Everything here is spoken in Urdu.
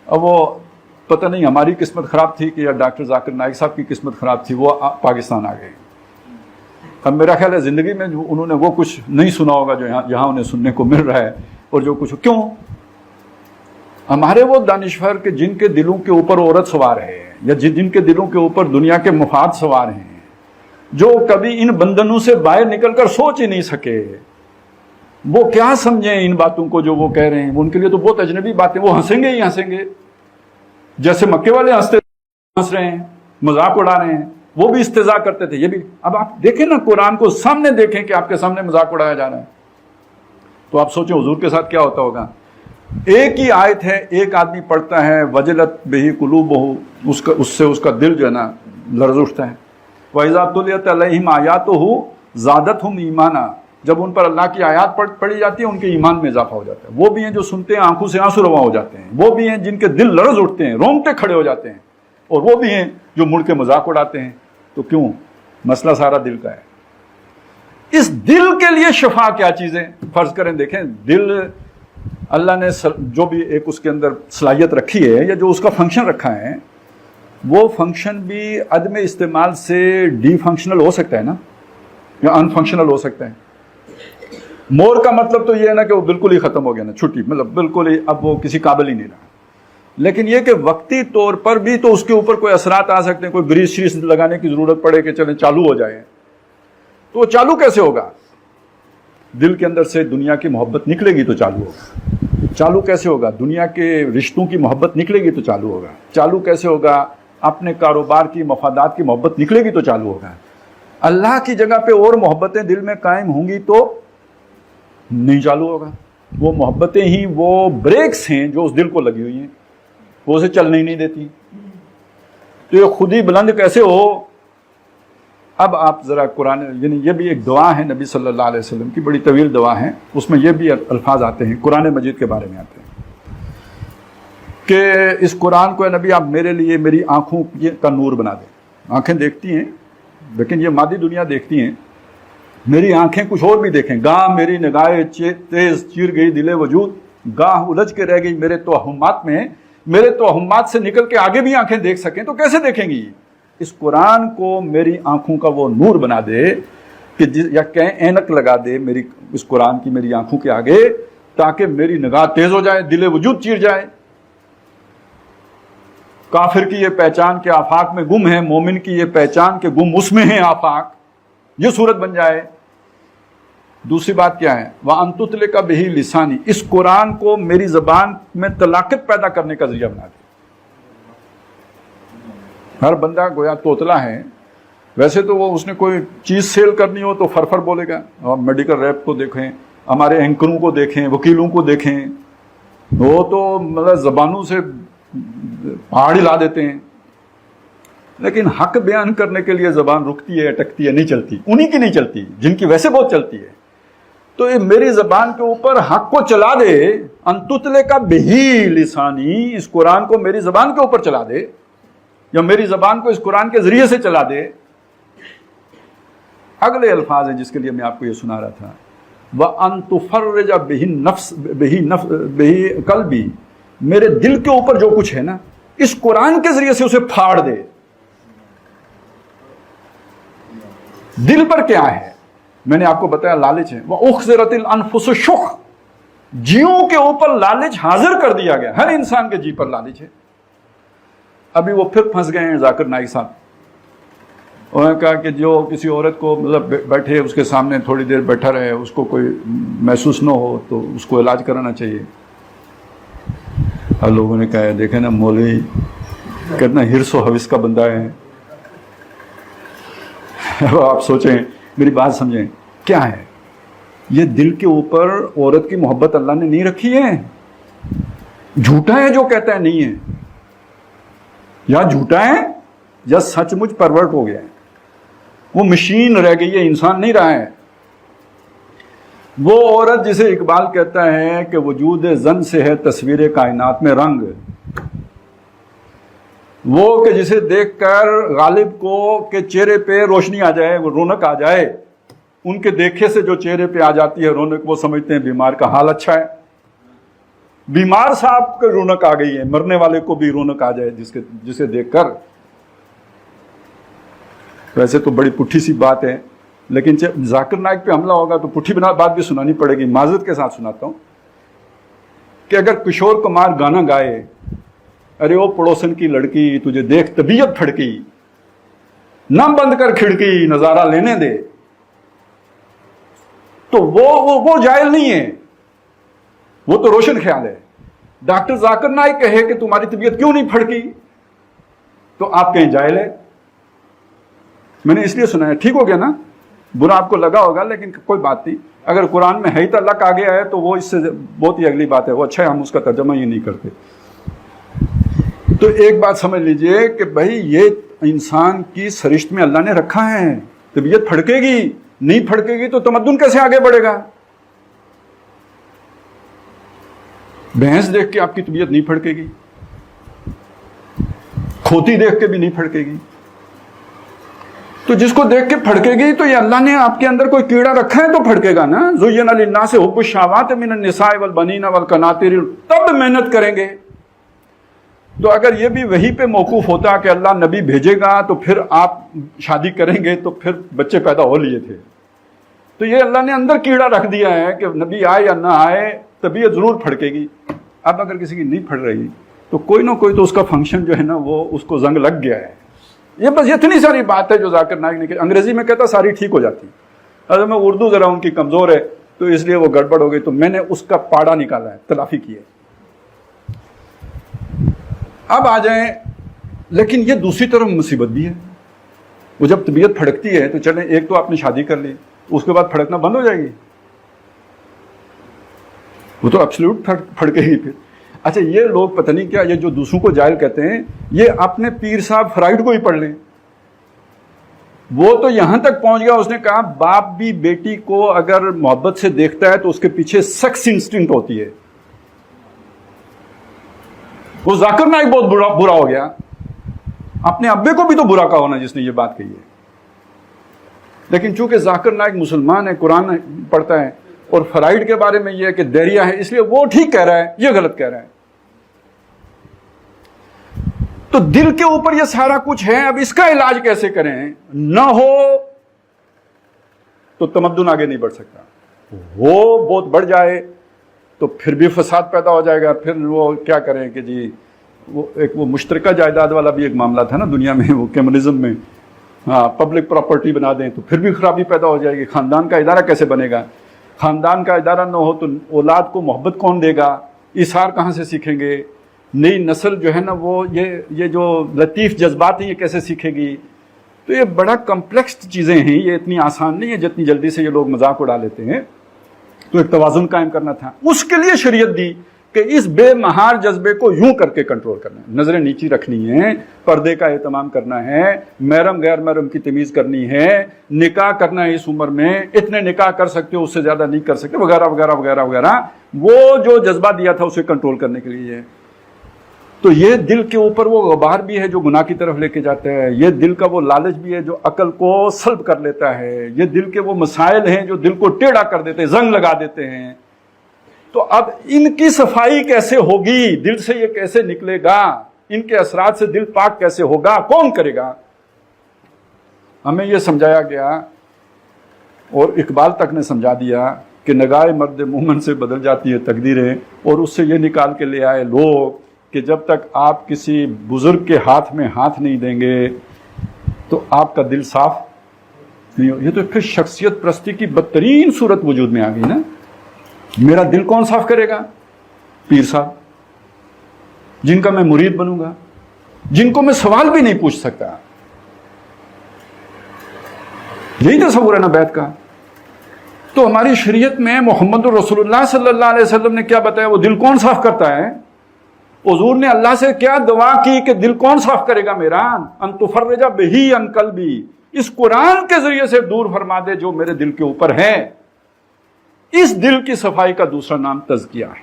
اب وہ پتہ نہیں ہماری قسمت خراب تھی کہ یا ڈاکٹر ذاکر نائک صاحب کی قسمت خراب تھی، وہ پاکستان آ گئے۔ اب میرا خیال ہے زندگی میں انہوں نے وہ کچھ نہیں سنا ہوگا جو یہاں انہیں سننے کو مل رہا ہے، اور جو کچھ کیوں ہمارے وہ دانشور کہ جن کے دلوں کے اوپر عورت سوار ہے، یا جن کے دلوں کے اوپر دنیا کے مفاد سوار ہیں، جو کبھی ان بندھنوں سے باہر نکل کر سوچ ہی نہیں سکے، وہ کیا سمجھیں ان باتوں کو جو وہ کہہ رہے ہیں؟ ان کے لیے تو بہت اجنبی باتیں، وہ ہنسیں گے ہی ہنسیں گے، جیسے مکے والے ہنس رہے ہیں، مذاق اڑا رہے ہیں، وہ بھی استہزاء کرتے تھے، یہ بھی۔ اب آپ دیکھیں نا قرآن کو سامنے دیکھیں کہ آپ کے سامنے مذاق اڑایا جا رہا ہے، تو آپ سوچیں حضور کے ساتھ کیا ہوتا ہوگا۔ ایک ہی آیت ہے، ایک آدمی پڑھتا ہے وجلت بہی قلوبہ، اس سے اس کا دل جو ہے نا لرز اٹھتا ہے۔ وَإِذَا تُلِيَتْ عَلَيْهِمْ آيَاتُهُ زَادَتْهُمْ ایمانا، جب ان پر اللہ کی آیات پڑھی جاتی ہے ان کے ایمان میں اضافہ ہو جاتا ہے۔ وہ بھی ہیں جو سنتے ہیں آنکھوں سے آنسو رواں ہو جاتے ہیں، وہ بھی ہیں جن کے دل لرز اٹھتے ہیں، رونگٹے کھڑے ہو جاتے ہیں، اور وہ بھی ہیں جو مڑ کے مذاق اڑاتے ہیں۔ تو کیوں؟ مسئلہ سارا دل کا ہے۔ اس دل کے لیے شفا کیا چیز ہے؟ فرض کریں، دیکھیں دل اللہ نے جو بھی ایک اس کے اندر صلاحیت رکھی ہے یا جو اس کا فنکشن رکھا ہے، وہ فنکشن بھی عدم استعمال سے ڈی فنکشنل ہو سکتا ہے نا، یا ان فنکشنل ہو سکتا ہے۔ مور کا مطلب تو یہ ہے نا کہ وہ بالکل ہی ختم ہو گیا نا، چھٹی، مطلب بالکل ہی اب وہ کسی قابل ہی نہیں رہا۔ لیکن یہ کہ وقتی طور پر بھی تو اس کے اوپر کوئی اثرات آ سکتے ہیں، کوئی گریس شریس لگانے کی ضرورت پڑے کہ چلیں چالو ہو جائے، تو وہ چالو کیسے ہوگا؟ دل کے اندر سے دنیا کی محبت نکلے گی تو چالو ہوگا۔ چالو کیسے ہوگا؟ دنیا کے رشتوں کی محبت نکلے گی تو چالو ہوگا۔ چالو کیسے ہوگا؟ اپنے کاروبار کی مفادات کی محبت نکلے گی تو چالو ہوگا۔ اللہ کی جگہ پہ اور محبتیں دل میں قائم ہوں گی تو نہیں چالو ہوگا۔ وہ محبتیں ہی وہ بریکس ہیں جو اس دل کو لگی ہوئی ہیں، وہ اسے چلنے ہی نہیں دیتی۔ تو یہ خود ہی بلند کیسے ہو؟ اب آپ ذرا قرآن، یعنی یہ بھی ایک دعا ہے نبی صلی اللہ علیہ وسلم کی، بڑی طویل دعا ہے، اس میں یہ بھی الفاظ آتے ہیں، قرآن مجید کے بارے میں آتے ہیں کہ اس قرآن کو اے نبی آپ میرے لیے میری آنکھوں کا نور بنا دیں۔ آنکھیں دیکھتی ہیں لیکن یہ مادی دنیا دیکھتی ہیں، میری آنکھیں کچھ اور بھی دیکھیں۔ گاہ میری نگاہ تیز چیر گئی دل وجود، گاہ الجھ کے رہ گئی میرے توہمات میں، میرے توہمات سے نکل کے آگے بھی آنکھیں دیکھ سکیں تو کیسے دیکھیں گی؟ اس قرآن کو میری آنکھوں کا وہ نور بنا دے کہ یا کہیں اینک لگا دے میری اس قرآن کی میری آنکھوں کے آگے، تاکہ میری نگاہ تیز ہو جائے، دل وجود چیر جائے۔ کافر کی یہ پہچان کہ آفاق میں گم ہے، مومن کی یہ پہچان کہ گم اس میں ہیں آفاق، یہ صورت بن جائے۔ دوسری بات کیا ہے؟ وَأَن تُطْلِقَ بِهِ لِسَانِي، اس قرآن کو میری زبان میں طلاقت پیدا کرنے کا ذریعہ بنا دے۔ ہر بندہ گویا توتلا ہے، ویسے تو وہ اس نے کوئی چیز سیل کرنی ہو تو فر بولے گا۔ اور میڈیکل ریپ کو دیکھیں، ہمارے اینکروں کو دیکھیں، وکیلوں کو دیکھیں، وہ تو مطلب زبانوں سے پہاڑ ہلا دیتے ہیں، لیکن حق بیان کرنے کے لیے زبان رکتی ہے، اٹکتی ہے، نہیں چلتی، انہی کی نہیں چلتی جن کی ویسے بہت چلتی ہے۔ تو یہ میری زبان کے اوپر حق کو چلا دے، ان تطلق بہ لسانی، اس قرآن کو میری زبان کے اوپر چلا دے، یا میری زبان کو اس قرآن کے ذریعے سے چلا دے۔ اگلے الفاظ ہیں جس کے لیے میں آپ کو یہ سنا رہا تھا، وَأَن تُفَرِّجَ بِهِ قَلْبِي، میرے دل کے اوپر جو کچھ ہے نا اس قرآن کے ذریعے سے اسے پھاڑ دے۔ دل پر کیا ہے؟ میں نے آپ کو بتایا لالچ ہے۔ وَأُخْزِرَتِ الْأَنفُسُ الشُّحَّ، جیوں کے اوپر لالچ حاضر کر دیا گیا، ہر انسان کے جی پر لالچ ہے۔ ابھی وہ پھر پھنس گئے ہیں ذاکر نائک صاحب، انہوں نے کہا کہ جو کسی عورت کو مطلب بیٹھے اس کے سامنے تھوڑی دیر بیٹھا رہے، اس کو کوئی محسوس نہ ہو تو اس کو علاج کرانا چاہیے۔ اور لوگوں نے کہا دیکھیں نا مولوی کتنا ہرس و حوث کا بندہ ہے۔ آپ سوچیں، میری بات سمجھیں، کیا ہے یہ؟ دل کے اوپر عورت کی محبت اللہ نے نہیں رکھی ہے؟ جھوٹا ہے جو کہتا ہے نہیں ہے، یا جھوٹا ہے یا سچ مچ پرورٹ ہو گیا ہے، وہ مشین رہ گئی ہے، انسان نہیں رہا ہے۔ وہ عورت جسے اقبال کہتا ہے کہ وجود زن سے ہے تصویر کائنات میں رنگ، وہ کہ جسے دیکھ کر غالب کو کہ چہرے پہ روشنی آ جائے، وہ رونق آ جائے، ان کے دیکھے سے جو چہرے پہ آ جاتی ہے رونق، وہ سمجھتے ہیں بیمار کا حال اچھا ہے۔ بیمار صاحب کو رونق آ گئی ہے, مرنے والے کو بھی رونق آ جائے جسے دیکھ کر. ویسے تو بڑی پٹھی سی بات ہے, لیکن جب ذاکر نائک پہ حملہ ہوگا تو پٹھی بات بھی سنانی پڑے گی. معذرت کے ساتھ سناتا ہوں کہ اگر کشور کمار گانا گائے, ارے وہ پڑوسن کی لڑکی تجھے دیکھ طبیعت پھڑکی, نہ بند کر کھڑکی نظارہ لینے دے, تو وہ جائل نہیں ہے, وہ تو روشن خیال ہے. ڈاکٹر ذاکر نائک کہے کہ تمہاری طبیعت کیوں نہیں پھڑکی, تو آپ کہیں جائل ہے. میں نے اس لیے سنا ہے, ٹھیک ہو گیا نا, برا آپ کو لگا ہوگا لیکن کوئی بات نہیں. اگر قرآن میں ہے تلک آ گیا ہے تو وہ اس سے بہت ہی اگلی بات ہے, وہ اچھا ہے ہم اس کا ترجمہ ہی نہیں کرتے. تو ایک بات سمجھ لیجئے کہ بھائی یہ انسان کی سرشت میں اللہ نے رکھا ہے, طبیعت پھڑکے گی, نہیں پھڑکے گی تو تمدن کیسے آگے بڑھے گا. بھینس دیکھ کے آپ کی طبیعت نہیں پھڑکے گی, کھوتی دیکھ کے بھی نہیں پھڑکے گی. تو جس کو دیکھ کے پھڑکے گی تو یہ اللہ نے آپ کے اندر کوئی کیڑا رکھا ہے تو پھڑکے گا نا. زُيِّنَ لِلنَّاسِ حُبُّ الشَّهَوَاتِ مِنَ النِّسَاءِ وَالْبَنِينَ وَالْقَنَاطِيرِ, تب محنت کریں گے. تو اگر یہ بھی وہی پہ موقوف ہوتا کہ اللہ نبی بھیجے گا تو پھر آپ شادی کریں گے تو پھر بچے پیدا ہو لیے تھے. تو یہ اللہ نے اندر کیڑا رکھ دیا ہے کہ نبی آئے یا نہ آئے طبیعت ضرور پھڑکے گی. اب اگر کسی کی نہیں پھڑ رہی تو کوئی نہ کوئی تو اس کا فنکشن جو ہے نا وہ اس کو زنگ لگ گیا ہے. یہ بس اتنی ساری بات ہے جو ذاکر نائک نے کی. انگریزی میں کہتا ساری ٹھیک ہو جاتی, اگر میں اردو ذرا ان کی کمزور ہے تو اس لیے وہ گڑبڑ ہو گئی, تو میں نے اس کا پاڑا نکالا ہے, تلافی کی ہے. اب آ جائیں, لیکن یہ دوسری طرف مصیبت بھی ہے. وہ جب طبیعت پھڑکتی ہے تو چلیں, ایک تو آپ نے شادی کر لی, اس کے بعد پھڑکنا بند ہو جائے گی, وہ تو ایبسلیوٹ پھڑکے گی پھر. اچھا یہ لوگ پتہ نہیں کیا, یہ جو دوسروں کو جاہل کہتے ہیں, یہ اپنے پیر صاحب فرائڈ کو ہی پڑھ لیں. وہ تو یہاں تک پہنچ گیا, اس نے کہا باپ بھی بیٹی کو اگر محبت سے دیکھتا ہے تو اس کے پیچھے سیکس انسٹنکٹ ہوتی ہے. وہ ذاکر نائک بہت برا ہو گیا, اپنے ابے کو بھی تو برا کہا ہونا جس نے یہ بات کہی ہے. لیکن چونکہ ذاکر نائک مسلمان ہے, قرآن پڑھتا ہے, اور فرائڈ کے بارے میں یہ ہے کہ دیریا ہے, اس لیے وہ ٹھیک کہہ رہا ہے, یہ غلط کہہ رہا ہے. تو دل کے اوپر یہ سارا کچھ ہے, اب اس کا علاج کیسے کریں؟ نہ ہو تو تمدن آگے نہیں بڑھ سکتا, وہ بہت بڑھ جائے تو پھر بھی فساد پیدا ہو جائے گا. پھر وہ کیا کریں کہ جی وہ مشترکہ جائیداد والا بھی ایک معاملہ تھا نا دنیا میں, وہ کمیونزم میں, ہاں پبلک پراپرٹی بنا دیں تو پھر بھی خرابی پیدا ہو جائے گی. خاندان کا ادارہ کیسے بنے گا؟ خاندان کا ادارہ نہ ہو تو اولاد کو محبت کون دے گا؟ اثار کہاں سے سیکھیں گے؟ نئی نسل جو ہے نا وہ یہ جو لطیف جذبات ہیں یہ کیسے سیکھے گی؟ تو یہ بڑا کمپلیکس چیزیں ہیں, یہ اتنی آسان نہیں ہے جتنی جلدی سے یہ لوگ مذاق اڑا لیتے ہیں. تو ایک توازن قائم کرنا تھا, اس کے لیے شریعت دی کہ اس بے مہار جذبے کو یوں کر کے کنٹرول کرنا ہے. نظریں نیچی رکھنی ہیں, پردے کا اہتمام کرنا ہے, محرم غیر محرم کی تمیز کرنی ہے, نکاح کرنا ہے اس عمر میں, اتنے نکاح کر سکتے ہو اس سے زیادہ نہیں کر سکتے, وغیرہ وغیرہ وغیرہ وغیرہ. وہ جو جذبہ دیا تھا اسے کنٹرول کرنے کے لیے. تو یہ دل کے اوپر وہ غبار بھی ہے جو گناہ کی طرف لے کے جاتا ہے, یہ دل کا وہ لالچ بھی ہے جو عقل کو سلب کر لیتا ہے, یہ دل کے وہ مسائل ہیں جو دل کو ٹیڑھا کر دیتے ہیں, زنگ لگا دیتے ہیں. تو اب ان کی صفائی کیسے ہوگی, دل سے یہ کیسے نکلے گا, ان کے اثرات سے دل پاک کیسے ہوگا, کون کرے گا؟ ہمیں یہ سمجھایا گیا اور اقبال تک نے سمجھا دیا کہ نگاہ مرد مومن سے بدل جاتی ہے تقدیریں, اور اس سے یہ نکال کے لے آئے لوگ کہ جب تک آپ کسی بزرگ کے ہاتھ میں ہاتھ نہیں دیں گے تو آپ کا دل صاف نہیں ہو. یہ تو پھر شخصیت پرستی کی بدترین صورت وجود میں آ گئی نا. میرا دل کون صاف کرے گا؟ پیر صاحب, جن کا میں مرید بنوں گا, جن کو میں سوال بھی نہیں پوچھ سکتا. یہی تصور ہے نا بیعت کا. تو ہماری شریعت میں محمد رسول اللہ صلی اللہ علیہ وسلم نے کیا بتایا, وہ دل کون صاف کرتا ہے؟ حضور نے اللہ سے کیا دعا کی کہ دل کون صاف کرے گا میرا؟ ان تفرج بہی عن قلبی, اس قرآن کے ذریعے سے دور فرما دے جو میرے دل کے اوپر ہے. اس دل کی صفائی کا دوسرا نام تزکیہ ہے.